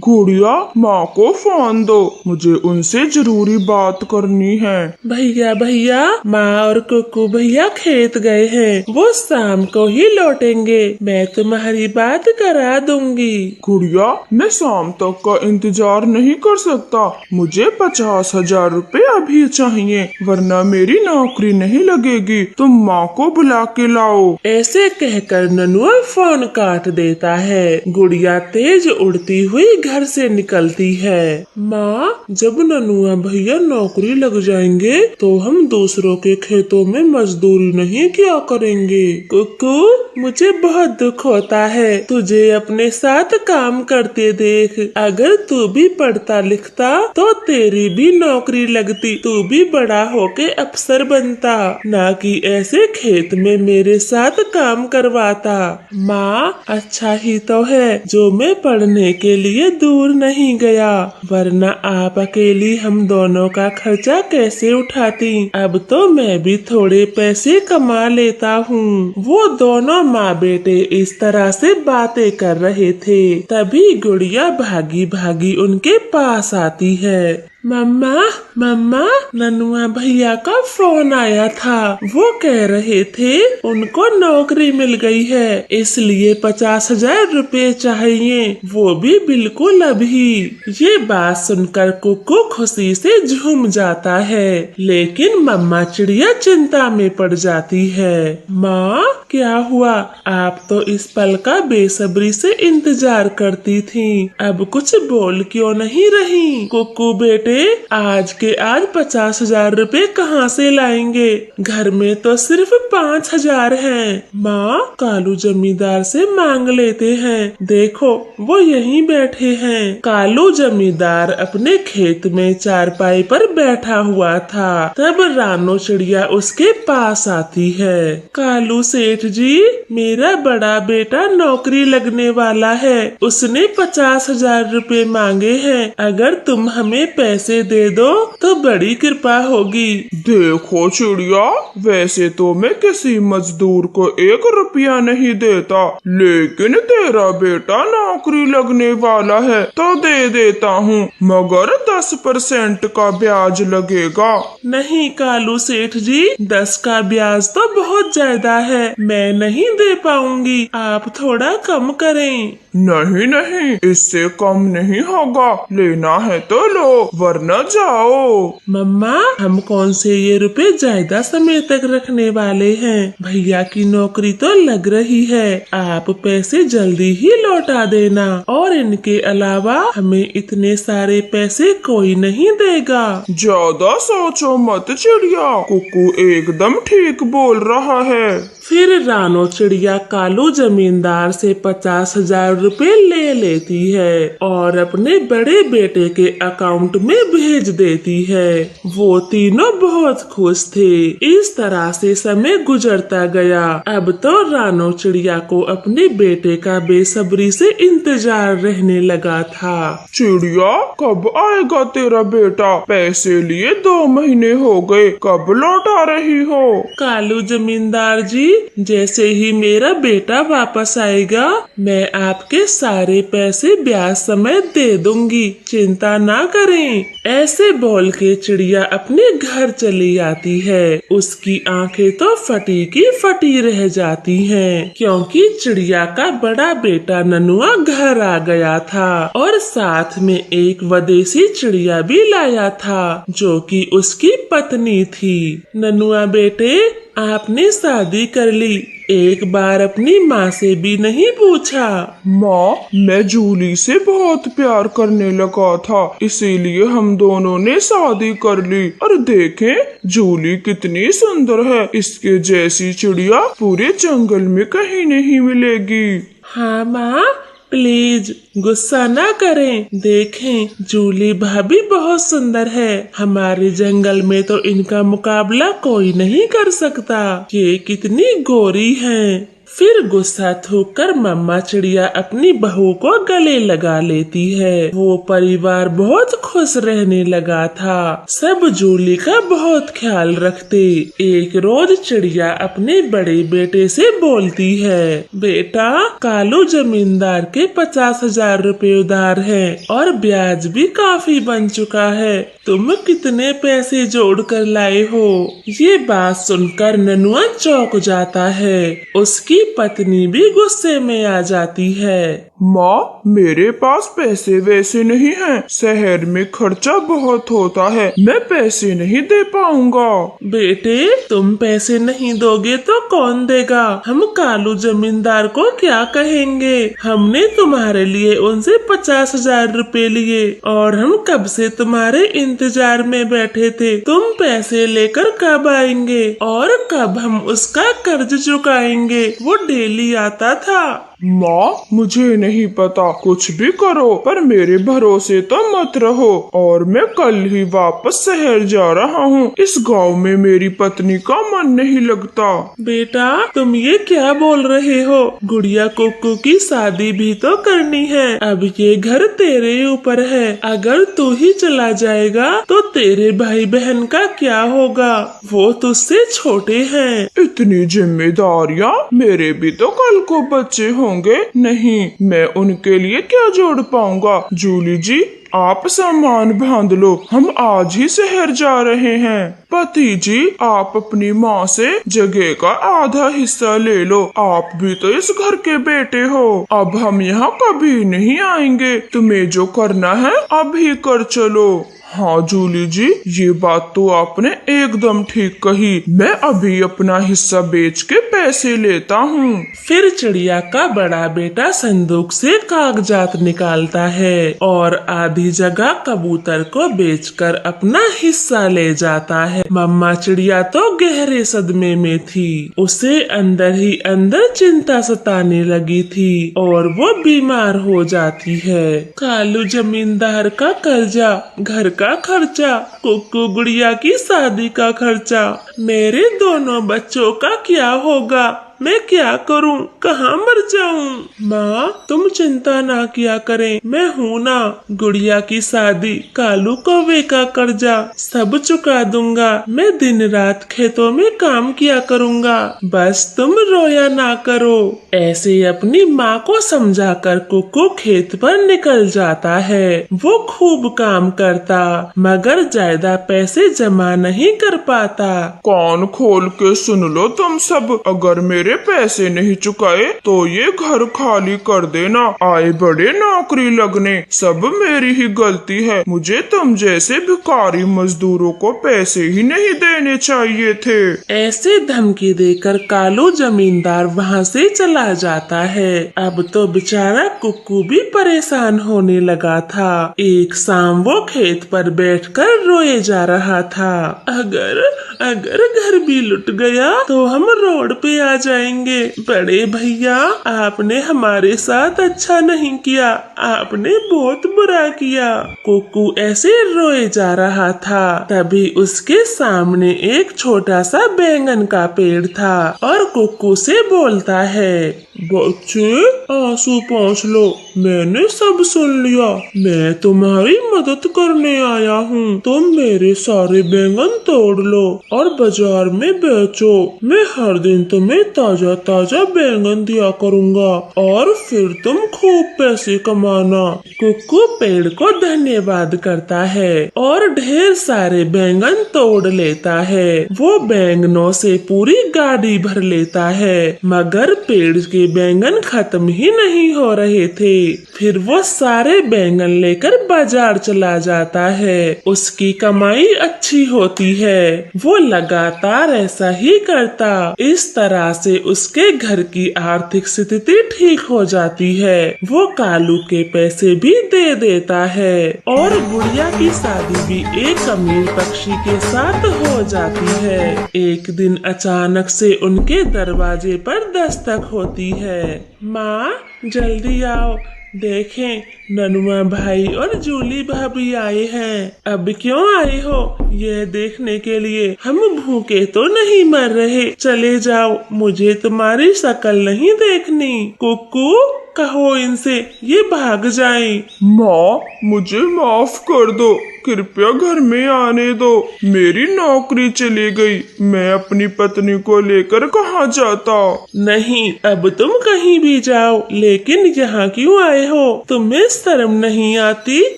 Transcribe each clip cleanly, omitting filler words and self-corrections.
गुड़िया, माँ को फोन दो, मुझे उनसे जरूरी बात करनी है। भैया भैया, माँ और कुकू भैया खेत गए हैं, वो शाम को ही लौटेंगे। मैं तुम्हारी बात करा दूंगी। गुड़िया, मैं शाम तक का इंतजार नहीं कर सकता। मुझे 50,000 रुपए अभी चाहिए, वरना मेरी नौकरी नहीं लगेगी। तुम माँ को बुला के लाओ। ऐसे कहकर ननुआ फोन काट देता है। गुड़िया तेज उड़ती हुई घर से निकलती है। माँ, जब ननुआ भैया नौकरी लग जाएंगे तो हम दूसरों के खेतों में मजदूरी नहीं किया करेंगे। कुकू, मुझे बहुत दुख होता है तुझे अपने साथ काम करते देख। अगर तू भी पढ़ता लिखता तो तेरी भी नौकरी लगती, तू भी बड़ा होके अफसर बनता, ना कि ऐसे खेत में मेरे साथ काम करवाता। माँ, अच्छा ही तो है जो मैं पढ़ने के लिए दूर नहीं गया, वरना आप अकेली हम दोनों का खर्चा कैसे उठाती। अब तो मैं भी थोड़े पैसे कमा लेता हूँ। वो दोनों माँ बेटे इस तरह से बातें कर रहे थे, तभी गुड़िया भागी भागी उनके पास आती है। मम्मा, मम्मा, ननुआ भैया का फोन आया था। वो कह रहे थे उनको नौकरी मिल गई है, इसलिए 50,000 रुपए चाहिए, वो भी बिल्कुल अभी। ये बात सुनकर कुकू खुशी से झूम जाता है, लेकिन मम्मा चिड़िया चिंता में पड़ जाती है। माँ, क्या हुआ? आप तो इस पल का बेसब्री से इंतजार करती थीं, अब कुछ बोल क्यों नहीं रही? कुकू बेटे, आज के आज 50,000 रुपए कहाँ से लाएंगे? घर में तो सिर्फ 5,000 हैं। माँ, कालू जमींदार से मांग लेते हैं, देखो वो यहीं बैठे हैं। कालू जमींदार अपने खेत में चारपाई पर बैठा हुआ था, तब रानो चिड़िया उसके पास आती है। कालू सेठ जी, मेरा बड़ा बेटा नौकरी लगने वाला है, उसने 50,000 रुपए मांगे हैं, अगर तुम हमें पैसे दे दो तो बड़ी कृपा होगी। देखो चिड़िया, वैसे तो मैं किसी मजदूर को 1 रुपया नहीं देता, लेकिन तेरा बेटा नौकरी लगने वाला है तो दे देता हूँ, मगर 10% का ब्याज लगेगा। नहीं कालू सेठ जी, 10 का ब्याज तो बहुत ज्यादा है, मैं नहीं दे पाऊंगी, आप थोड़ा कम करें। नहीं नहीं, इससे कम नहीं होगा, लेना है तो लो, वरना जाओ। मम्मा, हम कौन से ये रुपए ज्यादा समय तक रखने वाले हैं, भैया की नौकरी तो लग रही है, आप पैसे जल्दी ही लौटा देना, और इनके अलावा हमें इतने सारे पैसे कोई नहीं देगा। ज्यादा सोचो मत चिड़िया, कुकू एकदम ठीक बोल रहा है। फिर रानो चिड़िया कालू जमींदार से 50,000 रुपए ले लेती है और अपने बड़े बेटे के अकाउंट में भेज देती है। वो तीनों बहुत खुश थे। इस तरह से समय गुजरता गया। अब तो रानो चिड़िया को अपने बेटे का बेसब्री से इंतजार रहने लगा था। चिड़िया, कब आएगा तेरा बेटा? पैसे लिए 2 महीने हो गए, कब लौटा रही हो? कालू जमींदार जी, जैसे ही मेरा बेटा वापस आएगा, मैं आपके सारे पैसे ब्याज समेत दे दूंगी, चिंता ना करें। ऐसे बोल के चिड़िया अपने घर चली आती है। उसकी आंखें तो फटी की फटी रह जाती हैं, क्योंकि चिड़िया का बड़ा बेटा ननुआ घर आ गया था और साथ में एक विदेशी चिड़िया भी लाया था, जो कि उसकी पत्नी थी। ननुआ बेटे, आपने शादी कर ली, एक बार अपनी माँ से भी नहीं पूछा? माँ, मैं जूली से बहुत प्यार करने लगा था, इसीलिए हम दोनों ने शादी कर ली। और देखें, जूली कितनी सुंदर है, इसके जैसी चिड़िया पूरे जंगल में कहीं नहीं मिलेगी। हाँ माँ, प्लीज गुस्सा ना करें, देखें जूली भाभी बहुत सुंदर है, हमारे जंगल में तो इनका मुकाबला कोई नहीं कर सकता, ये कितनी गोरी हैं। फिर गुस्सा थूककर मम्मा चिड़िया अपनी बहू को गले लगा लेती है। वो परिवार बहुत खुश रहने लगा था। सब जूली का बहुत ख्याल रखते। एक रोज चिड़िया अपने बड़े बेटे से बोलती है, बेटा, कालू जमींदार के 50,000 रुपए उधार है और ब्याज भी काफी बन चुका है। तुम कितने पैसे जोड़ कर लाए हो? ये बात सुनकर ननुआ चौंक जाता है। उसकी पत्नी भी गुस्से में आ जाती है। माँ, मेरे पास पैसे वैसे नहीं हैं। शहर में खर्चा बहुत होता है, मैं पैसे नहीं दे पाऊंगा। बेटे, तुम पैसे नहीं दोगे तो कौन देगा? हम कालू जमींदार को क्या कहेंगे? हमने तुम्हारे लिए उनसे 50,000 रुपए लिए और हम कब से तुम्हारे इंतजार में बैठे थे। तुम पैसे लेकर कब आएंगे और कब हम उसका कर्ज चुकाएंगे? वो डेली आता था। माँ, मुझे नहीं पता, कुछ भी करो पर मेरे भरोसे तो मत रहो। और मैं कल ही वापस शहर जा रहा हूँ। इस गांव में मेरी पत्नी का मन नहीं लगता। बेटा, तुम ये क्या बोल रहे हो? गुड़िया कुक्कू की शादी भी तो करनी है। अब ये घर तेरे ऊपर है। अगर तू ही चला जाएगा तो तेरे भाई बहन का क्या होगा? वो तुझसे छोटे हैं। इतनी जिम्मेदारियाँ? मेरे भी तो कल को बच्चे होंगे। नहीं, मैं उनके लिए क्या जोड़ पाऊंगा। जूली जी, आप सामान बांध लो, हम आज ही शहर जा रहे हैं। पति जी, आप अपनी माँ से जगह का आधा हिस्सा ले लो। आप भी तो इस घर के बेटे हो। अब हम यहाँ कभी नहीं आएंगे। तुम्हें जो करना है अभी कर चलो। हाँ जूली जी, ये बात तो आपने एकदम ठीक कही। मैं अभी अपना हिस्सा बेच के पैसे लेता हूँ। फिर चिड़िया का बड़ा बेटा संदूक से कागजात निकालता है और आधी जगह कबूतर को बेचकर अपना हिस्सा ले जाता है। मम्मा चिड़िया तो गहरे सदमे में थी। उसे अंदर ही अंदर चिंता सताने लगी थी और वो बीमार हो जाती है। कालू जमींदार का कर्जा, घर का खर्चा, कुक्कू गुड़िया की शादी का खर्चा, मेरे दोनों बच्चों का क्या होगा? मैं क्या करूं? कहाँ मर जाऊं? माँ, तुम चिंता ना किया करें, मैं हूँ ना। गुड़िया की शादी, कालू कौवे का कर्जा सब चुका दूंगा। मैं दिन रात खेतों में काम किया करूंगा। बस तुम रोया ना करो। ऐसे अपनी माँ को समझाकर कुक्कू खेत पर निकल जाता है। वो खूब काम करता मगर ज्यादा पैसे जमा नहीं कर पाता। कान खोल के सुन लो तुम सब, अगर मेरे पैसे नहीं चुकाए तो ये घर खाली कर देना। आए बड़े नौकरी लगने, सब मेरी ही गलती है। मुझे तुम जैसे भिखारी मजदूरों को पैसे ही नहीं देने चाहिए थे। ऐसे धमकी देकर कालू जमींदार वहाँ से चला जाता है। अब तो बेचारा कुक्कू भी परेशान होने लगा था। एक शाम वो खेत पर बैठकर रोए जा रहा था। अगर घर भी लुट गया तो हम रोड पे आ जाएंगे। बड़े भैया, आपने हमारे साथ अच्छा नहीं किया, आपने बहुत बुरा किया। कुक्कू ऐसे रोए जा रहा था। तभी उसके सामने एक छोटा सा बैंगन का पेड़ था और कुक्कू से बोलता है, बच्चे आंसू पोंछ लो, मैंने सब सुन लिया। मैं तुम्हारी मदद करने आया हूँ। तुम मेरे सारे बैंगन तोड़ लो और बाजार में बेचो। मैं हर दिन तुम्हें ताजा ताजा बैंगन दिया करूँगा और फिर तुम खूब पैसे कमाना। कुक्कू पेड़ को धन्यवाद करता है और ढेर सारे बैंगन तोड़ लेता है। वो बैंगनों से पूरी गाड़ी भर लेता है मगर पेड़ के बैंगन खत्म ही नहीं हो रहे थे। फिर वो सारे बैंगन लेकर बाजार चला जाता है। उसकी कमाई अच्छी होती है। वो लगातार ऐसा ही करता। इस तरह से उसके घर की आर्थिक स्थिति ठीक हो जाती है। वो कालू के पैसे भी दे देता है और गुड़िया की शादी भी एक अमीर पक्षी के साथ हो जाती है। एक दिन अचानक से उनके दरवाजे पर दस्तक होती है। माँ, जल्दी आओ, देखें, ननुआ भाई और जूली भाभी आए हैं। अब क्यों आए हो? ये देखने के लिए हम भूखे तो नहीं मर रहे। चले जाओ, मुझे तुम्हारी शक्ल नहीं देखनी। कुकू, कहो इनसे ये भाग जाएं। माँ, मुझे माफ कर दो, कृपया घर में आने दो। मेरी नौकरी चली गई, मैं अपनी पत्नी को लेकर कहाँ जाता। नहीं, अब तुम कहीं भी जाओ, लेकिन यहाँ क्यों आए हो? तुम्हें शर्म नहीं आती?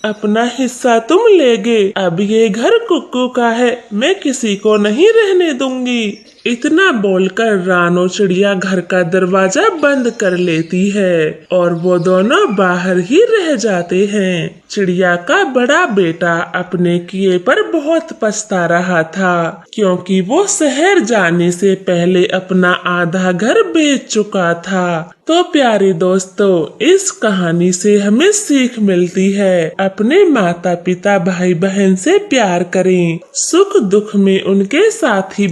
अपना हिस्सा तुम ले गए, अब ये घर कुक्कू का है, मैं किसी को नहीं रहने दूंगी। इतना बोलकर रानो चिड़िया घर का दरवाजा बंद कर लेती है और वो दोनों बाहर ही रह जाते हैं। चिड़िया का बड़ा बेटा अपने किए पर बहुत पछता रहा था, क्योंकि वो शहर जाने से पहले अपना आधा घर बेच चुका था। तो प्यारे दोस्तों, इस कहानी से हमें सीख मिलती है, अपने माता पिता भाई बहन से प्यार करें, सुख दुख में उनके साथ ही